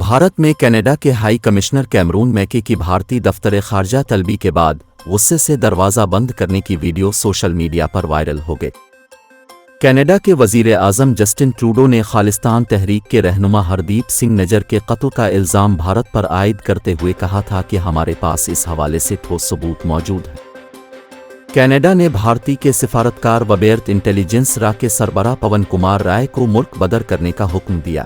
भारत में कनाडा के high commissioner Cameroon मैके की भारतीय दफ्तर खारजा तलबी के बाद गुस्से से दरवाज़ा बंद करने की वीडियो सोशल मीडिया पर वायरल हो गई। कनाडा के वज़ीर आज़म जस्टिन ट्रूडो ने खालिस्तान तहरीक के रहनुमा हरदीप सिंह नजर के कत्ल का इल्ज़ाम भारत पर आयद करते हुए कहा था कि हमारे पास इस हवाले से ठोस सबूत मौजूद है। कनाडा ने भारतीय के सिफारतकार वबेर्थ इंटेलिजेंस रा के सरबराह पवन कुमार राय को मुल्क बदर करने का हुक्म दिया।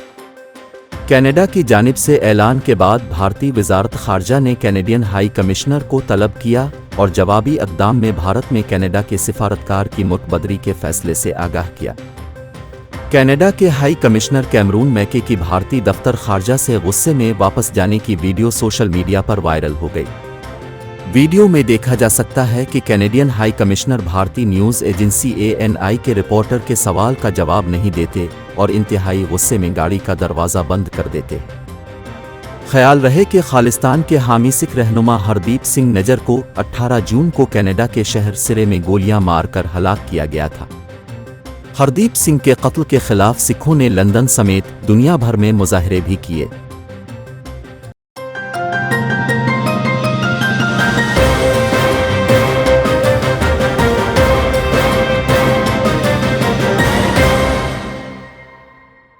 कनाडा की जानिब से ऐलान के बाद भारतीय वजारत खारजा ने कैनेडियन हाई कमिश्नर को तलब किया और जवाबी इक़दाम में भारत में कनाडा के सिफारतकार की मुल्कबदरी के फैसले से आगाह किया। कनाडा के हाई कमिश्नर कैमरून मैके की भारतीय दफ्तर खारजा से गुस्से में वापस जाने की वीडियो सोशल मीडिया पर वायरल हो गई। वीडियो में देखा जा सकता है कि कैनेडियन हाई कमिश्नर भारतीय न्यूज़ एजेंसी ANI के रिपोर्टर के सवाल का जवाब नहीं देते और इंतहाई गुस्से में गाड़ी का दरवाज़ा बंद कर देते। ख्याल रहे कि खालिस्तान के हामी सिख रहनुमा हरदीप सिंह नजर को 18 जून को कनाडा के शहर सिरे में गोलियां मारकर हलाक किया गया था। हरदीप सिंह के कत्ल के खिलाफ सिखों ने लंदन समेत दुनिया भर में मुजाहरे भी किए।